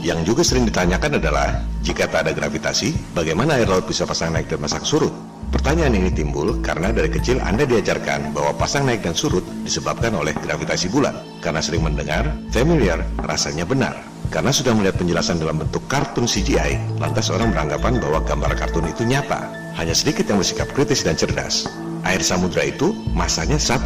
Yang juga sering ditanyakan adalah, jika tak ada gravitasi, bagaimana air laut bisa pasang naik dan pasang surut? Pertanyaan ini timbul karena dari kecil Anda diajarkan bahwa pasang naik dan surut disebabkan oleh gravitasi bulan. Karena sering mendengar, familiar, rasanya benar. Karena sudah melihat penjelasan dalam bentuk kartun CGI, lantas orang beranggapan bahwa gambar kartun itu nyata. Hanya sedikit yang bersikap kritis dan cerdas. Air samudra itu masanya 1,4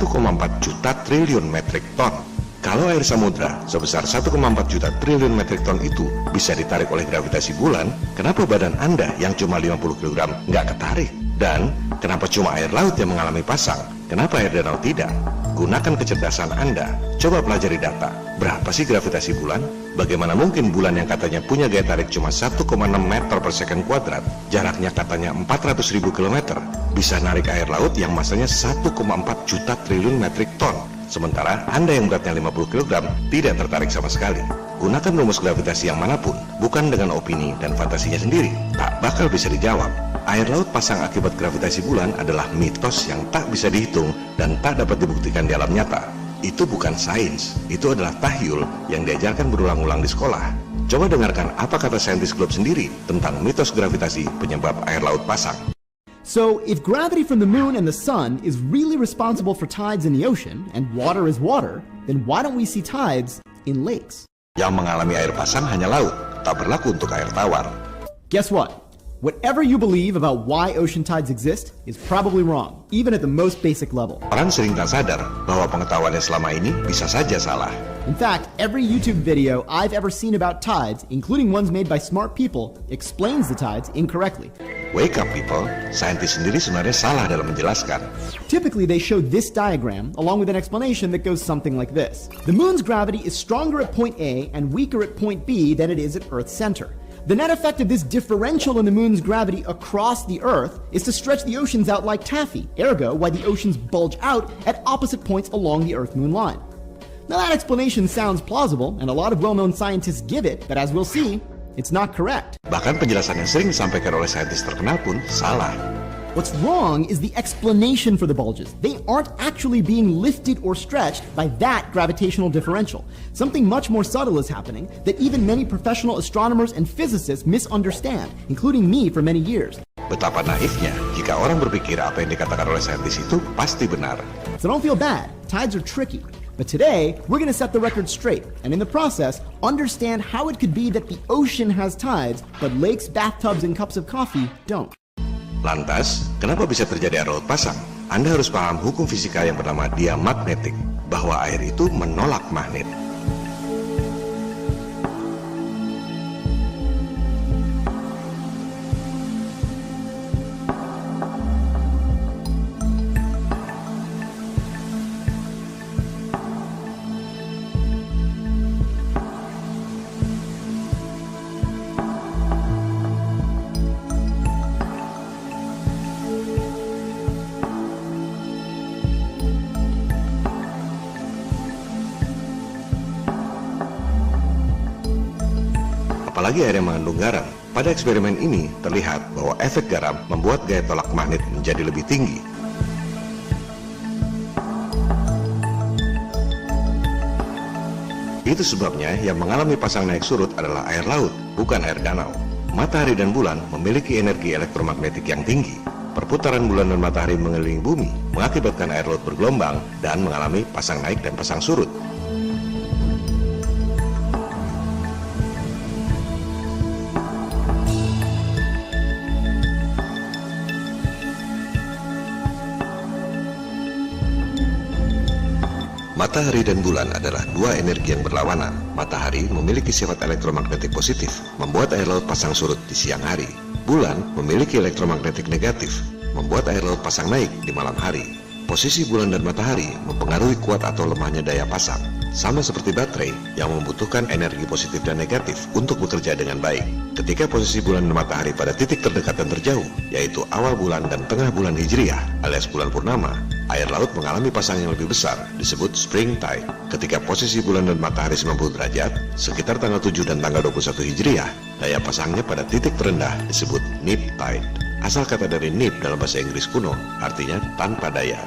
juta triliun metrik ton. Kalau air samudra sebesar 1,4 juta triliun metrik ton itu bisa ditarik oleh gravitasi bulan, kenapa badan Anda yang cuma 50 kg nggak ketarik? Dan kenapa cuma air laut yang mengalami pasang? Kenapa air danau tidak? Gunakan kecerdasan Anda. Coba pelajari data. Berapa sih gravitasi bulan? Bagaimana mungkin bulan yang katanya punya gaya tarik cuma 1,6 meter per second kuadrat, jaraknya katanya 400.000 km, bisa narik air laut yang masanya 1,4 juta triliun metrik ton? Sementara Anda yang beratnya 50 kg tidak tertarik sama sekali. Gunakan rumus gravitasi yang manapun, bukan dengan opini dan fantasinya sendiri, tak bakal bisa dijawab. Air laut pasang akibat gravitasi bulan adalah mitos yang tak bisa dihitung dan tak dapat dibuktikan di alam nyata. Itu bukan sains, itu adalah tahyul yang diajarkan berulang-ulang di sekolah. Coba dengarkan apa kata saintis Globe sendiri tentang mitos gravitasi penyebab air laut pasang. So, if gravity from the moon and the sun is really responsible for tides in the ocean, and water is water, then why don't we see tides in lakes? Yang mengalami air pasang hanya laut, tak berlaku untuk air tawar. Guess what? Whatever you believe about why ocean tides exist is probably wrong, even at the most basic level. Orang sering tak sadar bahwa pengetahuannya selama ini bisa saja salah. In fact, every YouTube video I've ever seen about tides, including ones made by smart people, explains the tides incorrectly. Wake up people, saintis sendiri sebenarnya salah dalam menjelaskan. Typically, they show this diagram along with an explanation that goes something like this. The moon's gravity is stronger at point A and weaker at point B than it is at Earth's center. The net effect of this differential in the moon's gravity across the Earth is to stretch the oceans out like taffy, ergo why the oceans bulge out at opposite points along the Earth-Moon line. Now that explanation sounds plausible, and a lot of well-known scientists give it, but as we'll see, it's not correct. Bahkan penjelasan yang sering disampaikan oleh saintis terkenal pun salah. What's wrong is the explanation for the bulges. They aren't actually being lifted or stretched by that gravitational differential. Something much more subtle is happening that even many professional astronomers and physicists misunderstand, including me for many years. Betapa naifnya jika orang berpikir apa yang dikatakan oleh saintis itu pasti benar. So don't feel bad. Tides are tricky. But today, we're going to set the record straight, and in the process, understand how it could be that the ocean has tides, but lakes, bathtubs, and cups of coffee don't. Lantas, kenapa bisa terjadi air laut pasang? Anda harus paham hukum fisika yang bernama diamagnetik, bahwa air itu menolak magnet. Apalagi air yang mengandung garam. Pada eksperimen ini terlihat bahwa efek garam membuat gaya tolak magnet menjadi lebih tinggi. Itu sebabnya yang mengalami pasang naik surut adalah air laut, bukan air danau. Matahari dan bulan memiliki energi elektromagnetik yang tinggi. Perputaran bulan dan matahari mengelilingi bumi mengakibatkan air laut bergelombang dan mengalami pasang naik dan pasang surut. Matahari dan bulan adalah dua energi yang berlawanan. Matahari memiliki sifat elektromagnetik positif, membuat air laut pasang surut di siang hari. Bulan memiliki elektromagnetik negatif, membuat air laut pasang naik di malam hari. Posisi bulan dan matahari mempengaruhi kuat atau lemahnya daya pasang. Sama seperti baterai yang membutuhkan energi positif dan negatif untuk bekerja dengan baik. Ketika posisi bulan dan matahari pada titik terdekat dan terjauh, yaitu awal bulan dan tengah bulan Hijriah alias bulan purnama, air laut mengalami pasang yang lebih besar, disebut spring tide. Ketika posisi bulan dan matahari 90 derajat, sekitar tanggal 7 dan tanggal 21 Hijriah, daya pasangnya pada titik terendah disebut neap tide. Asal kata dari neap dalam bahasa Inggris kuno, artinya tanpa daya.